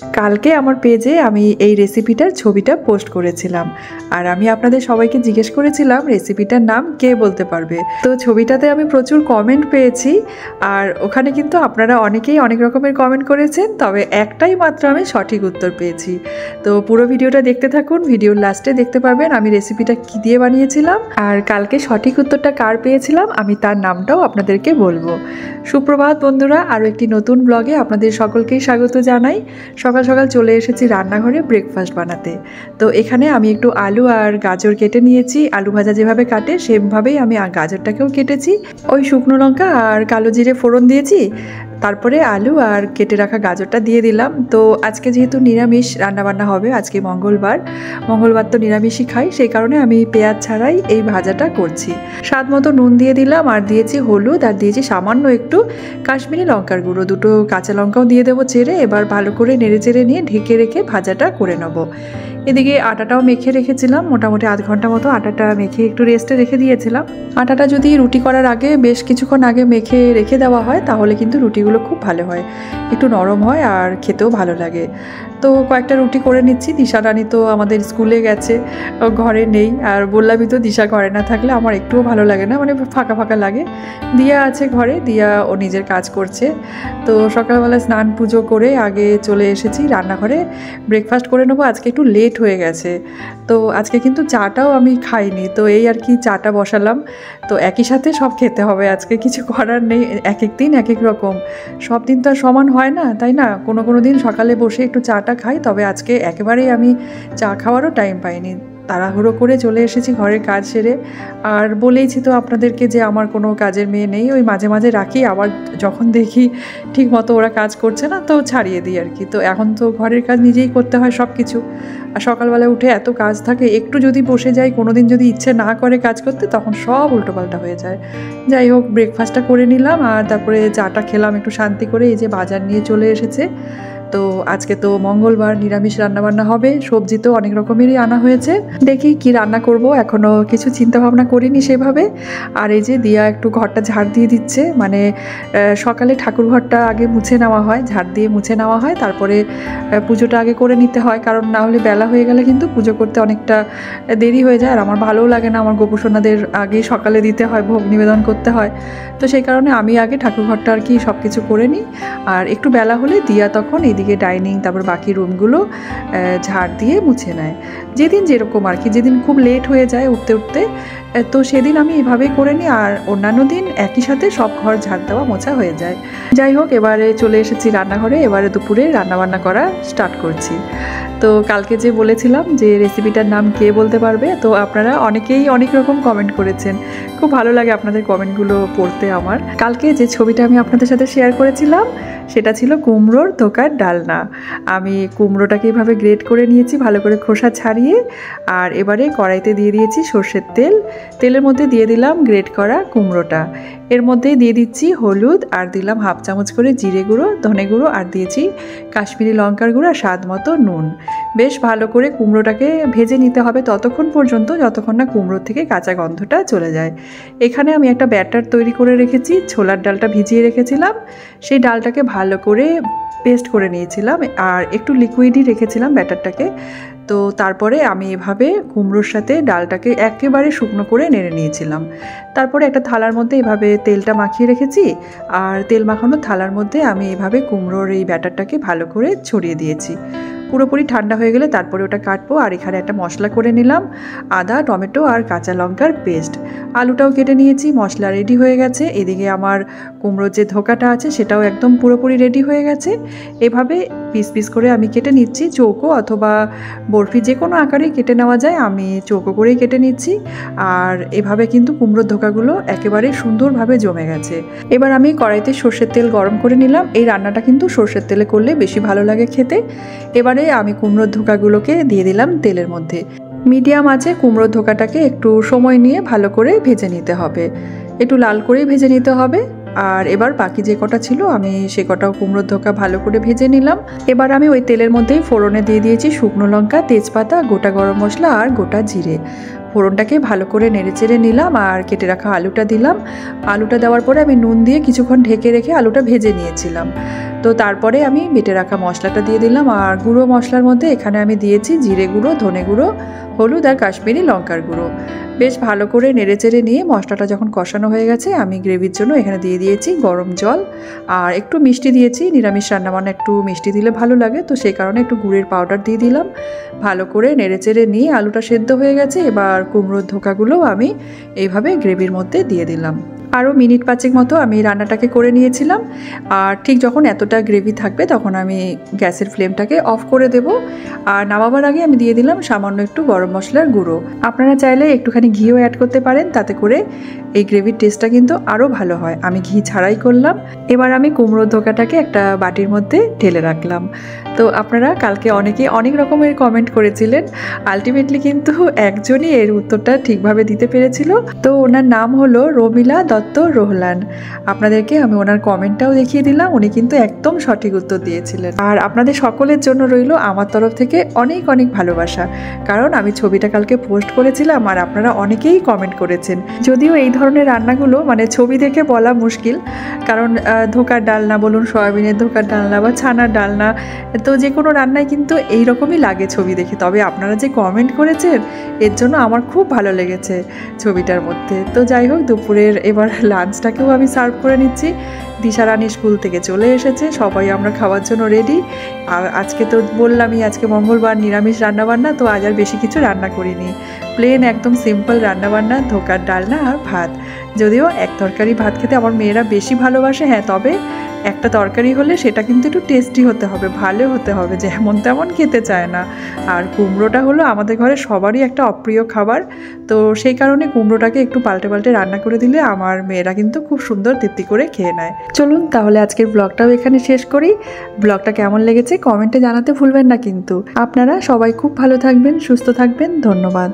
কালকে আমার পেজে আমি এই রেসিপিটার ছবিটা পোস্ট করেছিলাম আর আমি আপনাদের সবাইকে জিজ্ঞেস করেছিলাম রেসিপিটার নাম কে বলতে পারবে। তো ছবিটাতে আমি প্রচুর কমেন্ট পেয়েছি আর ওখানে কিন্তু আপনারা অনেকেই অনেক রকমের কমেন্ট করেছেন, তবে একটাই মাত্র আমি সঠিক উত্তর পেয়েছি। তো পুরো ভিডিওটা দেখতে থাকুন, ভিডিওর লাস্টে দেখতে পাবেন আমি রেসিপিটা কী দিয়ে বানিয়েছিলাম আর কালকে সঠিক উত্তরটা কার পেয়েছিলাম আমি তার নামটাও আপনাদেরকে বলবো। সুপ্রভাত বন্ধুরা, আরও একটি নতুন ব্লগে আপনাদের সকলকেই স্বাগত জানাই। সকাল সকাল চলে এসেছি রান্নাঘরে ব্রেকফাস্ট বানাতে। তো এখানে আমি একটু আলু আর গাজর কেটে নিয়েছি। আলু ভাজা যেভাবে কাটে সেমভাবেই আমি গাজরটাকেও কেটেছি। ওই শুকনো লঙ্কা আর কালো জিরে ফোড়ন দিয়েছি, তারপরে আলু আর কেটে রাখা গাজরটা দিয়ে দিলাম। তো আজকে যেহেতু নিরামিষ রান্নাবান্না হবে, আজকে মঙ্গলবার তো নিরামিষই খাই, সেই কারণে আমি পেঁয়াজ ছাড়াই এই ভাজাটা করছি। স্বাদ মতো নুন দিয়ে দিলাম আর দিয়েছি হলুদ আর দিয়েছি সামান্য একটু কাশ্মীরি লঙ্কার গুঁড়ো, দুটো কাঁচা লঙ্কাও দিয়ে দেবো চেড়ে। এবার ভালো করে নেড়ে চেড়ে নিয়ে ঢেকে রেখে ভাজাটা করে নেব। এদিকে আটাটাও মেখে রেখেছিলাম, মোটামুটি আধ ঘন্টা মতো আটাটা মেখে একটু রেস্টে রেখে দিয়েছিলাম। আটাটা যদি রুটি করার আগে বেশ কিছুক্ষণ আগে মেখে রেখে দেওয়া হয় তাহলে কিন্তু রুটিগুলো খুব ভালো হয়, একটু নরম হয় আর খেতেও ভালো লাগে। তো কয়েকটা রুটি করে নিচ্ছি। দিশা রানী তো আমাদের স্কুলে গেছে, ঘরে নেই। আর বললামই তো দিশা ঘরে না থাকলে আমার একটুও ভালো লাগে না, মানে ফাঁকা ফাঁকা লাগে। দিয়া আছে ঘরে, দিয়া ও নিজের কাজ করছে। তো সকালবেলা স্নান পুজো করে আগে চলে এসেছি রান্নাঘরে, ব্রেকফাস্ট করে নেবো। আজকে একটু লেট হয়ে গেছে, তো আজকে কিন্তু চাটাও আমি খাইনি। তো এই আর কি, চাটা বসালাম। তো একই সাথে সব খেতে হবে আজকে, কিছু করার নেই। এক এক দিন এক এক রকম, সব দিন তো আর সমান হয় না, তাই না? কোনো দিন সকালে বসে একটু চাটা খাই, তবে আজকে একেবারেই আমি চা খাওয়ারও টাইম পাইনি। তাড়াহুড়ো করে চলে এসেছি ঘরের কাজ সেরে। আর বলেইছি তো আপনাদেরকে যে আমার কোনো কাজের মেয়ে নেই, ওই মাঝে মাঝে রাখি, আবার যখন দেখি ঠিক মতো ওরা কাজ করছে না তো ছাড়িয়ে দিই আর কি। তো এখন তো ঘরের কাজ নিজেই করতে হয় সব কিছু। আর সকালবেলা উঠে এত কাজ থাকে, একটু যদি বসে যাই, কোনো দিন যদি ইচ্ছে না করে কাজ করতে, তখন সব উল্টোপাল্টা হয়ে যায়। যাই হোক, ব্রেকফাস্টটা করে নিলাম আর তারপরে চাটা খেলাম একটু শান্তি করে। এই যে বাজার নিয়ে চলে এসেছে। তো আজকে তো মঙ্গলবার, নিরামিষ রান্নাবান্না হবে। সবজি তো অনেক রকমেরই আনা হয়েছে, দেখি কি রান্না করব, এখনও কিছু চিন্তা ভাবনা করিনি সেভাবে। আর এই যে দিয়া একটু ঘরটা ঝাড় দিয়ে দিচ্ছে, মানে সকালে ঠাকুর ঘরটা আগে মুছে নেওয়া হয়, ঝাড় দিয়ে মুছে নেওয়া হয়, তারপরে পুজোটা আগে করে নিতে হয়, কারণ না হলে বেলা হয়ে গেলে কিন্তু পুজো করতে অনেকটা দেরি হয়ে যায়। আর আমার ভালোও লাগে না, আমার গোপুসোনাদের আগে সকালে দিতে হয়, ভোগ নিবেদন করতে হয়। তো সেই কারণে আমি আগে ঠাকুর ঘরটা আর কি সব কিছু করে নিই। আর একটু বেলা হলে দিয়া তখন এদিকে ডাইনিং, তারপর বাকি রুমগুলো ঝাড় দিয়ে মুছে নেয়। যেদিন যেরকম আর কি, যেদিন খুব লেট হয়ে যায় উঠতে উঠতে, তো সেদিন আমি এভাবেই করে নিই। আর অন্যান্য দিন একই সাথে সব ঘর ঝাড় দেওয়া মোছা হয়ে যায়। যাই হোক, এবারে চলে এসেছি রান্নাঘরে। এবারে দুপুরে রান্নাবান্না করা স্টার্ট করছি। তো কালকে যে বলেছিলাম যে রেসিপিটার নাম কে বলতে পারবে, তো আপনারা অনেকেই অনেক রকম কমেন্ট করেছেন, খুব ভালো লাগে আপনাদের কমেন্টগুলো পড়তে আমার। কালকে যে ছবিটা আমি আপনাদের সাথে শেয়ার করেছিলাম সেটা ছিল কুমড়োর ধোকার ডালনা। আমি কুমড়োটাকে এভাবে গ্রেট করে নিয়েছি, ভালো করে খোসা ছাড়িয়ে। আর এবারে কড়াইতে দিয়ে দিয়েছি সর্ষের তেল। তেলের মধ্যে দিয়ে দিলাম গ্রেট করা কুমড়োটা। এর মধ্যে দিয়ে দিচ্ছি হলুদ আর দিলাম হাফ চামচ করে জিরে গুঁড়ো, ধনে গুঁড়ো, আর দিয়েছি কাশ্মীরি লঙ্কার গুঁড়ো, স্বাদ মতো নুন। বেশ ভালো করে কুমড়োটাকে ভেজে নিতে হবে ততক্ষণ পর্যন্ত যতক্ষণ না কুমড়োর থেকে কাঁচা গন্ধটা চলে যায়। এখানে আমি একটা ব্যাটার তৈরি করে রেখেছি, ছোলার ডালটা ভিজিয়ে রেখেছিলাম, সেই ডালটাকে ভালো করে পেস্ট করে নিয়েছিলাম আর একটু লিকুইডই রেখেছিলাম ব্যাটারটাকে। তো তারপরে আমি এভাবে কুমড়োর সাথে ডালটাকে একেবারে শুকনো করে নেড়ে নিয়েছিলাম। তারপরে একটা থালার মধ্যে এভাবে তেলটা মাখিয়ে রেখেছি, আর তেল মাখানো থালার মধ্যে আমি এভাবে কুমড়োর এই ব্যাটারটাকে ভালো করে ছড়িয়ে দিয়েছি। পুরোপুরি ঠান্ডা হয়ে গেলে তারপরে ওটা কাটবো। আর এখানে একটা মশলা করে নিলাম, আদা, টমেটো আর কাঁচা লঙ্কার পেস্ট। আলুটাও কেটে নিয়েছি, মশলা রেডি হয়ে গেছে। এদিকে আমার কুমড়োর যে ধোকাটা আছে সেটাও একদম পুরোপুরি রেডি হয়ে গেছে। এভাবে পিস পিস করে আমি কেটে নিচ্ছি, চৌকো অথবা বরফি যে কোনো আকারেই কেটে নেওয়া যায়, আমি চৌকো করেই কেটে নিচ্ছি। আর এভাবে কিন্তু কুমড়োর ধোকাগুলো একেবারে সুন্দরভাবে জমে গেছে। এবার আমি কড়াইতে সর্ষের তেল গরম করে নিলাম। এই রান্নাটা কিন্তু সর্ষের তেলে করলে বেশি ভালো লাগে খেতে। এবারে আমি কুমড়োর ধোকাগুলোকে দিয়ে দিলাম তেলের মধ্যে। মিডিয়াম আঁচে কুমড়োর ধোকাটাকে একটু সময় নিয়ে ভালো করে ভেজে নিতে হবে, একটু লাল করেই ভেজে নিতে হবে। আর এবার বাকি যে কটা ছিল আমি সে কটাও কুমড়োর ধোকা ভালো করে ভেজে নিলাম। এবার আমি ওই তেলের মধ্যেই ফোড়নে দিয়ে দিয়েছি শুকনো লঙ্কা, তেজপাতা, গোটা গরম মশলা আর গোটা জিরে। ফোড়নটাকে ভালো করে নেড়েচেড়ে নিলাম আর কেটে রাখা আলুটা দিলাম। আলুটা দেওয়ার পরে আমি নুন দিয়ে কিছুক্ষণ ঢেকে রেখে আলুটা ভেজে নিয়েছিলাম। তো তারপরে আমি বেটে রাখা মশলাটা দিয়ে দিলাম, আর গুঁড়ো মশলার মধ্যে এখানে আমি দিয়েছি জিরে গুঁড়ো, ধনে গুঁড়ো, হলুদ আর কাশ্মীরি লঙ্কার গুঁড়ো। বেশ ভালো করে নেড়েচেড়ে নিয়ে মশলাটা যখন কষানো হয়ে গেছে, আমি গ্রেভির জন্য এখানে দিয়ে দিয়েছি গরম জল আর একটু মিষ্টি দিয়েছি। নিরামিষ রান্নাবান্না একটু মিষ্টি দিলে ভালো লাগে, তো সেই কারণে একটু গুড়ের পাউডার দিয়ে দিলাম। ভালো করে নেড়েচেড়ে নিয়ে আলুটা সেদ্ধ হয়ে গেছে। এবার কুমড়োর ধোকাগুলো আমি এইভাবে গ্রেভির মধ্যে দিয়ে দিলাম। আরও মিনিট 5 মতো আমি রান্নাটাকে করে নিয়েছিলাম। আর ঠিক যখন এতটা গ্রেভি থাকবে তখন আমি গ্যাসের ফ্লেমটাকে অফ করে দেব। আর নামাবার আগে আমি দিয়ে দিলাম সামান্য একটু গরম মশলার গুঁড়ো। আপনারা চাইলে একটুখানি ঘিও অ্যাড করতে পারেন, তাতে করে এই গ্রেভির টেস্টটা কিন্তু আরও ভালো হয়। আমি ঘি ছাড়াই করলাম। এবার আমি কুমড়োর ধোকাটাকে একটা বাটির মধ্যে ঢেলে রাখলাম। তো আপনারা কালকে অনেকে অনেক রকমের কমেন্ট করেছিলেন, আলটিমেটলি কিন্তু একজনই এর উত্তরটা ঠিকভাবে দিতে পেরেছিল। তো ওনার নাম হলো রমিলা দত্ত রোহলান। আপনাদেরকে আমি ওনার কমেন্টটাও দেখিয়ে দিলাম, উনি কিন্তু একদম সঠিক উত্তর দিয়েছিলেন। আর আপনাদের সকলের জন্য রইল আমার তরফ থেকে অনেক অনেক ভালোবাসা, কারণ আমি ছবিটা কালকে পোস্ট করেছিলাম আর আপনারা অনেকেই কমেন্ট করেছেন। যদিও এই ধরনের রান্নাগুলো মানে ছবি দেখে বলা মুশকিল, কারণ ধোকার ডালনা বলুন, সয়াবিনের ধোকার ডালনা বা ছানার ডালনা, তো যে কোনো রান্নায় কিন্তু এইরকমই লাগে ছবি দেখে। তবে আপনারা যে কমেন্ট করেছেন এর জন্য আমার খুব ভালো লেগেছে ছবিটার মধ্যে। তো যাই হোক, দুপুরের এবার লাঞ্চটাকেও আমি সার্ভ করে নিচ্ছি। দিশা রানী স্কুল থেকে চলে এসেছে, সবাই আমরা খাওয়ার জন্য রেডি। আর আজকে তো বললামই আজকে মঙ্গলবার, নিরামিষ রান্নাবান্না, তো আজ আর বেশি কিছু রান্না করিনি। প্লেন একদম সিম্পল রান্নাবান্না, ধোকার ডালনা আর ভাত। যদিও এক তরকারি ভাত খেতে আমার মেয়েরা বেশি ভালোবাসে, হ্যাঁ, তবে একটা তরকারি হলে সেটা কিন্তু একটু টেস্টি হতে হবে, ভালো হতে হবে, যেমন তেমন খেতে চায় না। আর কুমড়োটা হলো আমাদের ঘরে সবারই একটা অপ্রিয় খাবার, তো সেই কারণে কুমড়োটাকে একটু পাল্টে পাল্টে রান্না করে দিলে আমার মেয়েরা কিন্তু খুব সুন্দর তৃপ্তি করে খেয়ে নেয়। চলুন তাহলে আজকের ব্লগটাও এখানে শেষ করি। ব্লগটা কেমন লেগেছে কমেন্টে জানাতে ভুলবেন না কিন্তু। আপনারা সবাই খুব ভালো থাকবেন, সুস্থ থাকবেন। ধন্যবাদ।